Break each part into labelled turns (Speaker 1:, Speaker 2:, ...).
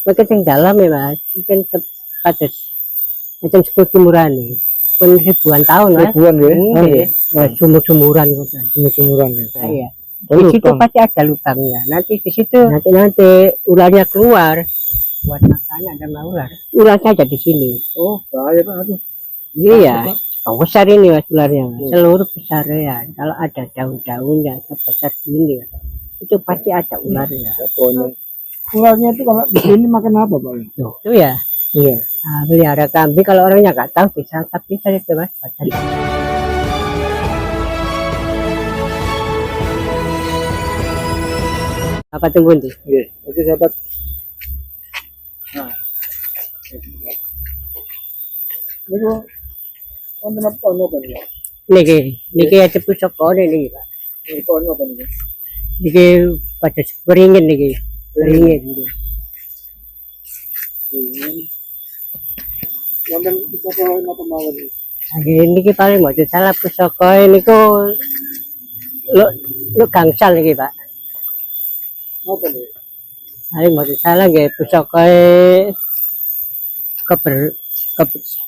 Speaker 1: Mungkin yang dalam ya mas, mungkin pada macam seperti murani, pun ribuan tahun mas.
Speaker 2: Ribuan ya?
Speaker 1: Sumur-sumuran gitu.
Speaker 2: Sumur-sumuran ya?
Speaker 1: Iya. Di situ pasti ada lubangnya. Nanti di situ nanti ularnya keluar buat makannya, ada ular. Ularnya ada di sini.
Speaker 2: Oh bahaya pak, aduh.
Speaker 1: Iya. Oh, besar ini mas ularnya, mas. Seluruh besar ya. Kalau ada daun-daunnya sebesar ini, itu pasti ada ularnya.
Speaker 2: Ularnya itu kalau di sini makan apa pak?
Speaker 1: Tuh, itu ya.
Speaker 2: Iya.
Speaker 1: Nah, pelihara kambing kalau orangnya nggak tahu disantap bisa itu mas. Apa tunggu nih?
Speaker 2: Iya. Oke sahabat. Nah. Ini kok konten apa nih?
Speaker 1: Niki ada pusok kode nih pak.
Speaker 2: Ini konten apa nih?
Speaker 1: Niki pada beringin niki. Beringin.
Speaker 2: Konten kita kalau apa mau nih?
Speaker 1: Niki paling mau salah pusok kode niku lo gangsal niki pak.
Speaker 2: Apa nih?
Speaker 1: Paling mau salah nggih pusok kode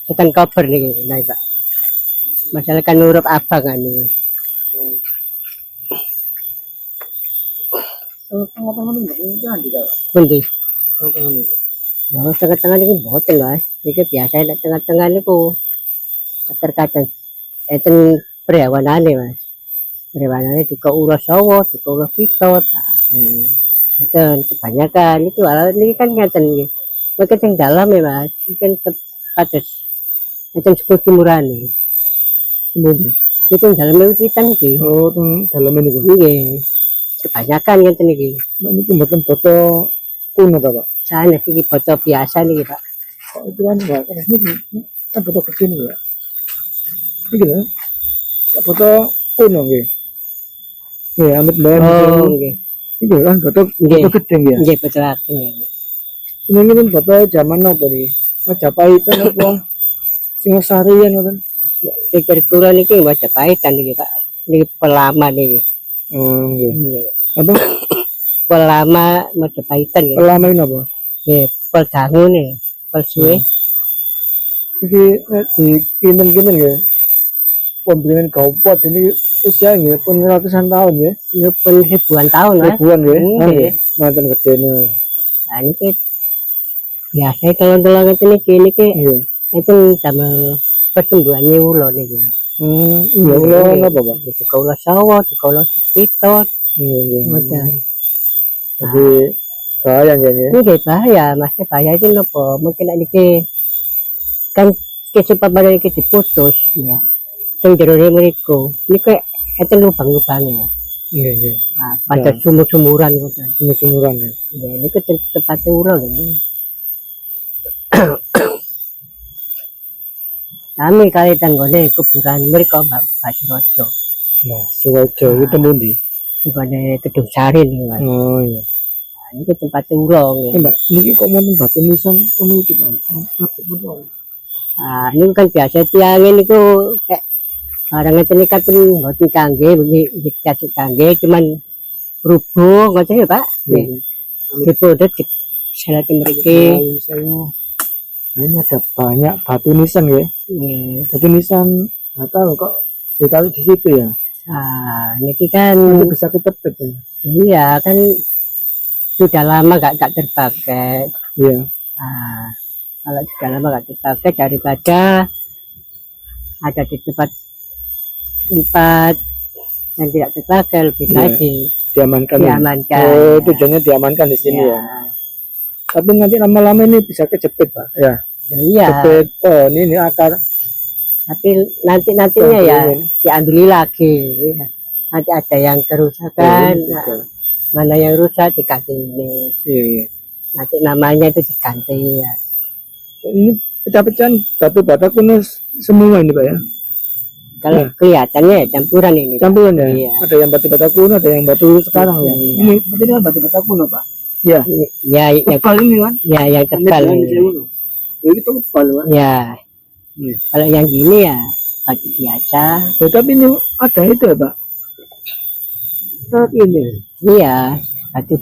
Speaker 1: setan koper niki nah pak. Masalah kan nurup apa kan ini?
Speaker 2: Tengah-tengah ini enggak di dalam.
Speaker 1: Pundi?
Speaker 2: Tengah-tengah ini.
Speaker 1: Oh, tengah-tengah ini boten lah. Ini biasa tengah-tengah ini terkadang itu peryawanane mas. Peryawanane juga ulas sawo, juga ulas pitot. Dan kebanyakan itu ini kan ngeten nggih. Mungkin yang dalam ya mas, mungkin pada macam seperti murani.
Speaker 2: Kemudian
Speaker 1: Itu yang dalamnya wiwitan iki.
Speaker 2: oh dalam ini kok.
Speaker 1: Nggih. Kebanyakan ngeten iki.
Speaker 2: Ini pembuatan foto kuno ta pak?
Speaker 1: Sana iki foto biasa nih pak.
Speaker 2: Kok itu kan enggak? Ini kan foto kecil ya. Ini gitu. Foto kuno nggih. Nggih, amit bayan.
Speaker 1: Oh, nggih.
Speaker 2: Ini kan foto gede ya.
Speaker 1: Nggih, betul nggih.
Speaker 2: Ini kan foto zaman apa nih? Majapahit apa? Singosari ya kan?
Speaker 1: Pikir kula niki Majapahit niki Pak. Niki pelama niki.
Speaker 2: Nggih. Apa?
Speaker 1: Pelama Majapahitan nggih.
Speaker 2: Pelama ini apa?
Speaker 1: Nggih, pel dangu nih, pel suwe.
Speaker 2: Iki di kinten-kinten ya. Pembelian kaupot ini usia nggih pun ratusan tahun ya.
Speaker 1: Ya pun ribuan tahun Mas.
Speaker 2: Ribuan ya.
Speaker 1: Nggih.
Speaker 2: Manten gedene.
Speaker 1: Nah niki biasa tolong-tolong niki.
Speaker 2: Iya.
Speaker 1: Itu damel persembuhannya ulo niki.
Speaker 2: Iya ulo napa Pak?
Speaker 1: Juga ulo sawo, juga ulo pitot.
Speaker 2: Iya.
Speaker 1: Ngoten.
Speaker 2: Jadi bahaya nggih.
Speaker 1: Nggih bahaya, Mas. Bahaya iki napa? Mungkin niki kan kesempatan iki diputus ya. Sing jerone mriku niku enten lubang-lubangnya.
Speaker 2: Iya.
Speaker 1: Nah, pada sumur-sumuran ngoten.
Speaker 2: Sumur-sumuran ya.
Speaker 1: Ya niku tempatnya ulo lho. Kami kali tanggone kuburan mriku Mbak Basurojo.
Speaker 2: Nah, Surojo itu tembundi.
Speaker 1: Kuburan Kedung Sari niku Mas.
Speaker 2: Oh iya.
Speaker 1: Nah, niku tempatnya ulo nggih.
Speaker 2: Mbak, niki kok wonten batu nisan temu iki Pak.
Speaker 1: Ah, niku kan biasa tiange niku kayak barang ngeten iki kan mboten kangge dikasih kangge cuman rubuh ngoten ya Pak. Nggih. Dipundhut salat mriki.
Speaker 2: Nah, ini ada banyak batu nisan ya. Batu nisan nggak tahu kok ditaruh di situ ya.
Speaker 1: Ah, niki kan
Speaker 2: Nanti bisa kecepet ya.
Speaker 1: iya kan sudah lama gak terpakai.
Speaker 2: Iya.
Speaker 1: Ah, kalau sudah lama gak terpakai daripada ada di tempat yang tidak terpakai lebih baik
Speaker 2: diamankan.
Speaker 1: Diamankan.
Speaker 2: Oh, tujuannya diamankan di sini ya. Tapi nanti lama-lama ini bisa kejepit Pak. Ya.
Speaker 1: Iya.
Speaker 2: Jepit ini akar.
Speaker 1: Tapi nantinya ya diambil lagi. Nanti ada yang kerusakan. Mana yang rusak diganti ini.
Speaker 2: Iya.
Speaker 1: Nanti namanya itu diganti ya.
Speaker 2: Ini pecah-pecahan batu bata kuno semua ini Pak ya.
Speaker 1: Kalau kelihatannya ya campuran ini.
Speaker 2: Campuran ya.
Speaker 1: Iya.
Speaker 2: Ada yang batu bata kuno, ada yang batu sekarang ya.
Speaker 1: Iya.
Speaker 2: Ini seperti batu bata kuno Pak. Ya.
Speaker 1: Ya, yang
Speaker 2: tebal ini kan?
Speaker 1: Ya, yang tebal.
Speaker 2: Ini tebal Pak.
Speaker 1: Ya. Kalau yang gini ya batu biasa.
Speaker 2: Ya, tapi ini ada itu ya Pak. Saat ini.
Speaker 1: Iya, batu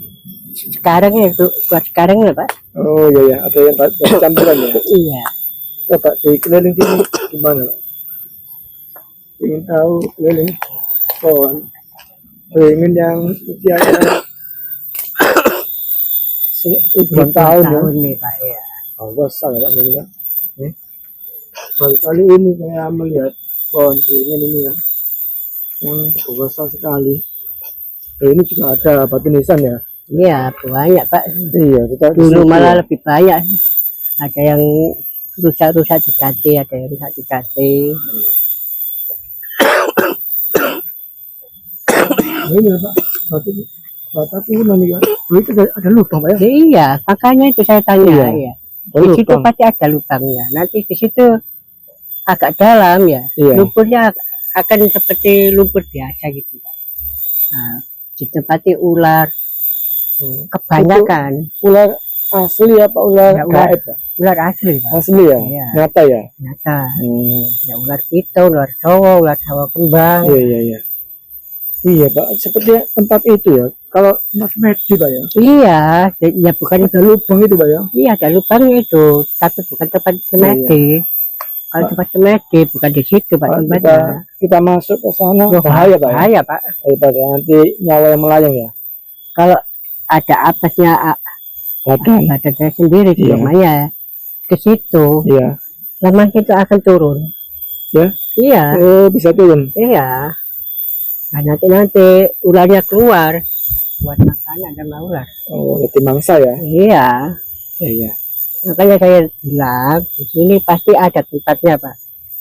Speaker 1: sekarang ya tuh buat sekarang ya Pak.
Speaker 2: Oh iya ya, ada yang campuran ya.
Speaker 1: Iya.
Speaker 2: Coba di keliling sini gimana, Pak? Ingin tahu keliling pohon. Ingin yang usianya ribuan tahun ya.
Speaker 1: Tahun nih Pak ya.
Speaker 2: Oh, besar ya Pak ini ya. Baru kali ini saya melihat pohon beringin ini ya, yang besar sekali. Ini juga ada batu nisan ya.
Speaker 1: Iya banyak Pak.
Speaker 2: Iya, kita
Speaker 1: Dulu malah lebih banyak. Ada yang rusak-rusak dikate, ada yang rusak dikate.
Speaker 2: Ini ya Pak, batu kuno nih ya. Itu ada lubang Pak ya.
Speaker 1: Iya, makanya itu saya tanya
Speaker 2: Iya.
Speaker 1: ya. Di situ
Speaker 2: Lubang.
Speaker 1: pasti ada lubangnya. Nanti di situ agak dalam ya.
Speaker 2: Iya.
Speaker 1: Lumpurnya akan seperti lumpur biasa gitu Pak. Nah, ditempati ular kebanyakan.
Speaker 2: Ular asli apa ular
Speaker 1: Ya, ular.
Speaker 2: gaib Pak?
Speaker 1: Ular asli Pak.
Speaker 2: Asli ya?
Speaker 1: Iya.
Speaker 2: Nyata ya?
Speaker 1: Nyata. Ya ular piton, ular Jawa kembang.
Speaker 2: Iya, iya, iya. Iya Pak, seperti tempat itu ya. Kalau tempat semedi Pak ya.
Speaker 1: Iya, ya bukan
Speaker 2: Ada lubang itu Pak ya.
Speaker 1: iya ada lubangnya itu, tapi bukan tempat semedi. Kalau tempat semedi bukan di situ Pak
Speaker 2: Kalau
Speaker 1: tempatnya.
Speaker 2: kita masuk ke sana
Speaker 1: Loh,
Speaker 2: bahaya Pak ya.
Speaker 1: bahaya Pak.
Speaker 2: Daripada nanti nyawa yang melayang ya.
Speaker 1: Kalau ada apesnya
Speaker 2: Badan.
Speaker 1: badan saya sendiri di
Speaker 2: Iya.
Speaker 1: rumahnya ke situ,
Speaker 2: Iya.
Speaker 1: lemah itu akan turun.
Speaker 2: Ya?
Speaker 1: Iya,
Speaker 2: Oh, bisa turun.
Speaker 1: iya. Nah, nanti ularnya keluar buat makanan sama ular.
Speaker 2: Oh, berarti mangsa ya.
Speaker 1: Iya,
Speaker 2: Iya, iya.
Speaker 1: makanya saya bilang di sini pasti ada tempatnya Pak,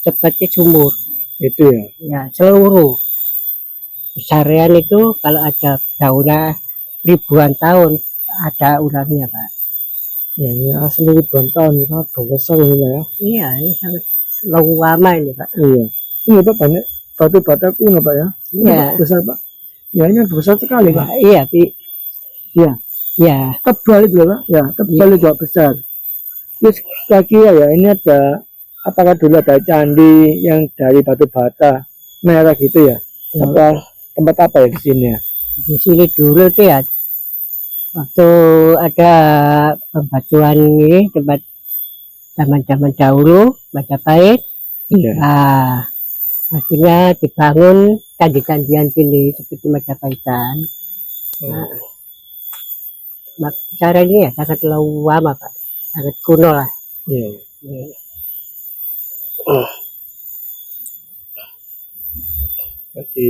Speaker 1: seperti sumur.
Speaker 2: Itu ya.
Speaker 1: Ya, seluruh besarian itu kalau ada daunnya ribuan tahun ada ularnya Pak.
Speaker 2: Ya, ini asli ribuan tahun ini sangat besar ini Pak ya.
Speaker 1: Iya, ini sangat lama ini Pak.
Speaker 2: Iya. Ini Pak banyak batu-batu kuno Pak ya. Ini
Speaker 1: Iya.
Speaker 2: Pak, besar Pak. Ya, ini besar sekali Pak.
Speaker 1: Iya,
Speaker 2: Iya.
Speaker 1: ya,
Speaker 2: Tebal itu Pak. Ya, tebal itu Pak, besar. Terus kaki ya, ini ada apakah dulu ada candi yang dari batu bata merah gitu ya? Apa tempat apa ya di sini ya?
Speaker 1: di sini dulu tuh ya waktu ada pembatuan ini tempat zaman-zaman dahulu Majapahit.
Speaker 2: Iya.
Speaker 1: Nah, akhirnya dibangun candi-candian sini seperti Majapahitan. Nah, cara ini ya sangat lama Pak, sangat kuno lah.
Speaker 2: Iya.
Speaker 1: Iya.
Speaker 2: Jadi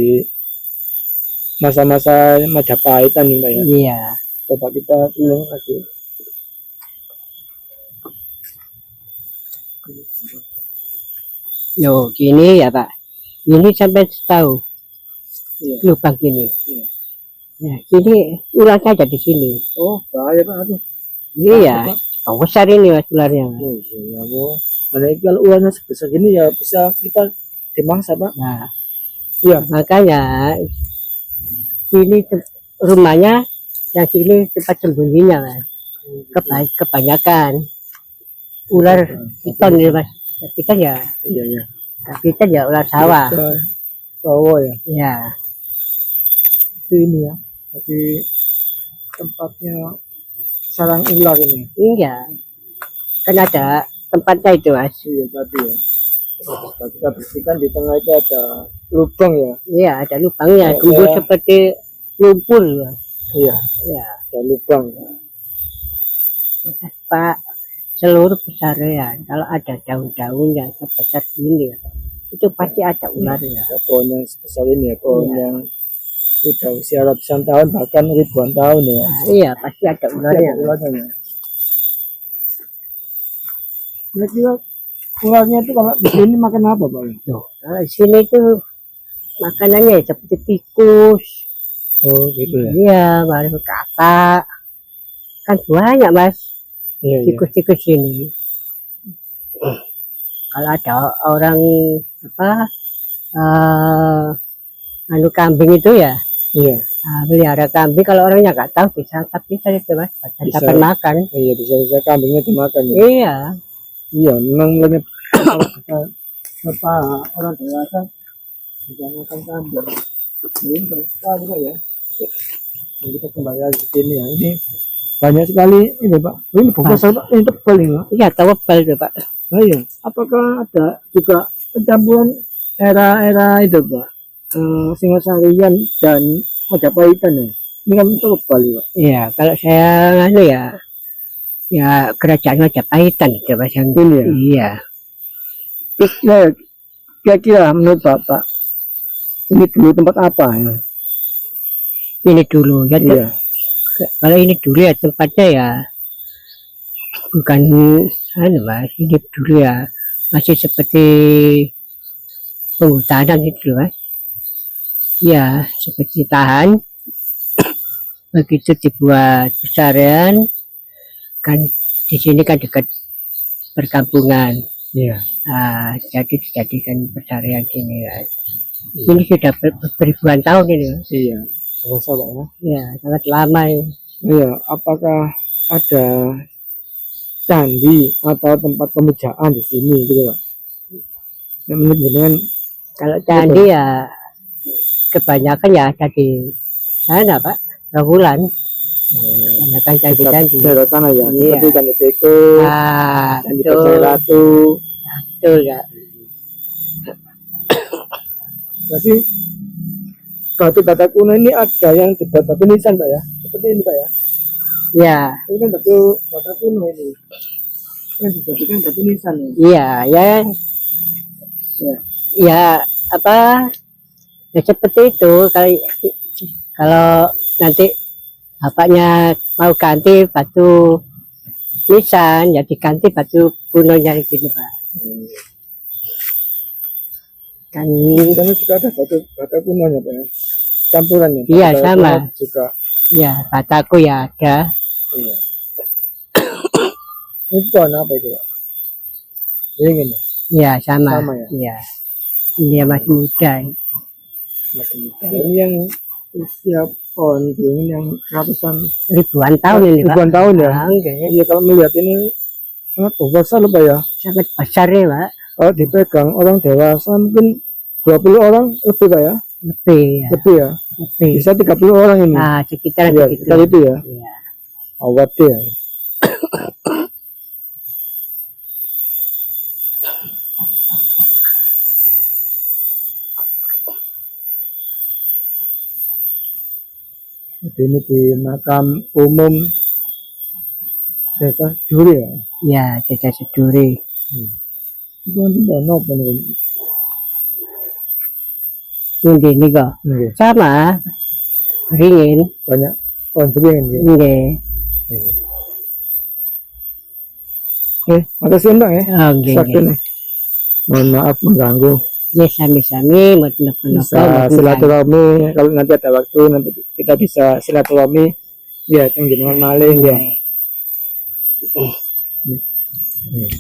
Speaker 2: masa-masa Majapahitan nih Mbak ya.
Speaker 1: Iya.
Speaker 2: Coba kita ulang lagi.
Speaker 1: Loh, gini ya Pak. Ini sampai tahu
Speaker 2: Iya.
Speaker 1: lubang gini.
Speaker 2: Iya.
Speaker 1: Nah, ini ularnya ada di sini.
Speaker 2: Oh, bahaya Pak. Aduh.
Speaker 1: Iya. Oh, besar ini Mas ularnya. Mas.
Speaker 2: Oh iya ya Bu. Karena kalau ularnya sebesar gini ya bisa kita dimangsa Pak.
Speaker 1: Nah,
Speaker 2: Iya.
Speaker 1: makanya ini rumahnya yang sini tempat sembunyinya Mas. Kebanyakan ular piton ya Mas. Piton ya,
Speaker 2: Iya ya.
Speaker 1: piton ya ular sawah.
Speaker 2: Sawah ya.
Speaker 1: Ya,
Speaker 2: Itu ini ya. Jadi tempatnya sarang ular ini.
Speaker 1: iya. Kan ada tempatnya itu Mas.
Speaker 2: Iya tadi ya. Setelah kita bersihkan di tengah itu ada lubang ya.
Speaker 1: Iya, ada lubangnya,
Speaker 2: Iya.
Speaker 1: gembur seperti lumpur Mas.
Speaker 2: Iya.
Speaker 1: Iya,
Speaker 2: Ada lubang.
Speaker 1: Pak. Seluruh besarnya, kalau ada daun-daun yang sebesar ini, itu pasti ada ularnya.
Speaker 2: Ya, pohon yang sebesar ini ya. Pohon
Speaker 1: Iya.
Speaker 2: yang sudah usia ratusan tahun bahkan ribuan tahun ya.
Speaker 1: Nah, iya, pasti ada ularnya.
Speaker 2: Ada ularnya ya. Kira-kira ularnya itu kalau di sini makan apa Pak?
Speaker 1: Tuh, kalau di sini itu makanannya seperti tikus,
Speaker 2: Oh gitu ya.
Speaker 1: iya, baru kata, kan banyak Mas
Speaker 2: Iya iya.
Speaker 1: tikus-tikus ini. Kalau ada orang apa, anu kambing itu ya,
Speaker 2: Iya.
Speaker 1: pelihara kambing, kalau orangnya nggak tahu disantap bisa itu Mas,
Speaker 2: Bisa.
Speaker 1: santapan makan.
Speaker 2: Iya bisa kambingnya dimakan ya.
Speaker 1: Iya,
Speaker 2: Iya memang banyak kalau kita apa orang dewasa bisa makan kambing. Ini sekali ya. kita kembali lagi ke sini ya. Ini banyak sekali ini Pak. Ini bungkus Pak. Ini tebal ini Pak.
Speaker 1: Iya, tebal itu Pak.
Speaker 2: Nah, iya. Apakah ada juga pencampuran era-era itu Pak? Singosarian dan Majapahitan ya. Ini kan tebal ya Pak.
Speaker 1: Iya, kalau saya ya kerajaan Majapahitan itu Mas yang
Speaker 2: Ini ya.
Speaker 1: iya.
Speaker 2: Terus ya, kira-kira menurut Bapak ini dulu tempat apa ya?
Speaker 1: Ini dulu ya.
Speaker 2: Iya.
Speaker 1: Kalau ini dulu ya tempatnya ya bukan Mas, ini dulu ya masih seperti penghutanan gitu loh Mas. Ya, seperti tahan. Begitu dibuat pesarian, kan di sini kan dekat perkampungan.
Speaker 2: Iya.
Speaker 1: Nah, jadi dijadikan pesarian gini ya. Ini sudah beribuan tahun ini Mas.
Speaker 2: Iya. Biasa Pak ya.
Speaker 1: Ya, sangat lama ini.
Speaker 2: Iya. Apakah ada candi atau tempat pemujaan di sini gitu Pak? Yang menurut jenengan
Speaker 1: Kalau candi ya kebanyakan ya ada di sana Pak, Rawulan. Kebanyakan candi-candi.
Speaker 2: daerah sana ya,
Speaker 1: Iya.
Speaker 2: seperti Candi Teko,
Speaker 1: Ah,
Speaker 2: Candi
Speaker 1: betul,
Speaker 2: Percaya Ratu.
Speaker 1: betul ya.
Speaker 2: Jadi batu-bata kuno ini ada yang dibuat batu nisan Pak ya, seperti ini Pak ya.
Speaker 1: Ya,
Speaker 2: Ini kan bata kuno ini, yang dijadikan batu nisan ya.
Speaker 1: iya, ya,
Speaker 2: Ya.
Speaker 1: ya apa? Ya seperti itu. Kalau nanti bapaknya mau ganti batu nisan, ya diganti batu kunonya gini Pak. Kan
Speaker 2: Di sana juga ada bata kunonya Pak ya, campurannya.
Speaker 1: Iya,
Speaker 2: Bata
Speaker 1: sama.
Speaker 2: kuno juga.
Speaker 1: ya bataku ya ada.
Speaker 2: Iya. Itu pohon apa itu Pak? Ini gini,
Speaker 1: Ya sama.
Speaker 2: Sama ya?
Speaker 1: Iya. Ini yang masih muda.
Speaker 2: masih muda. Ini yang usia pohon beringin yang ratusan
Speaker 1: Ribuan tahun ini Pak.
Speaker 2: ribuan tahun ya.
Speaker 1: Ah, enggak.
Speaker 2: Iya, kalau melihat ini sangat besar loh Pak ya.
Speaker 1: Sangat besar ya Pak.
Speaker 2: Kalau dipegang orang dewasa mungkin 20 orang lebih Pak ya.
Speaker 1: Lebih ya.
Speaker 2: Lebih ya.
Speaker 1: Lebih.
Speaker 2: Bisa 30 orang ini.
Speaker 1: Ah, sekitar
Speaker 2: Iya,
Speaker 1: begitu.
Speaker 2: sekitar itu ya.
Speaker 1: Iya.
Speaker 2: Awet ya. Jadi ini di makam umum Desa Duri ya.
Speaker 1: Ya, Desa Seduri.
Speaker 2: Itu nanti mana apa nih?
Speaker 1: Ini kok.
Speaker 2: Nggih,
Speaker 1: Sama. Ringin.
Speaker 2: banyak pohon beringin ya.
Speaker 1: Nggih.
Speaker 2: Oke, makasih Mbak ya.
Speaker 1: Oh, nggih.
Speaker 2: Sakit nih. Mohon maaf mengganggu.
Speaker 1: Ya sami-sami mau
Speaker 2: Bisa silaturahmi kalau nanti ada waktu nanti kita bisa silaturahmi ya dengan malih ya.
Speaker 1: Nggih.
Speaker 2: Nih.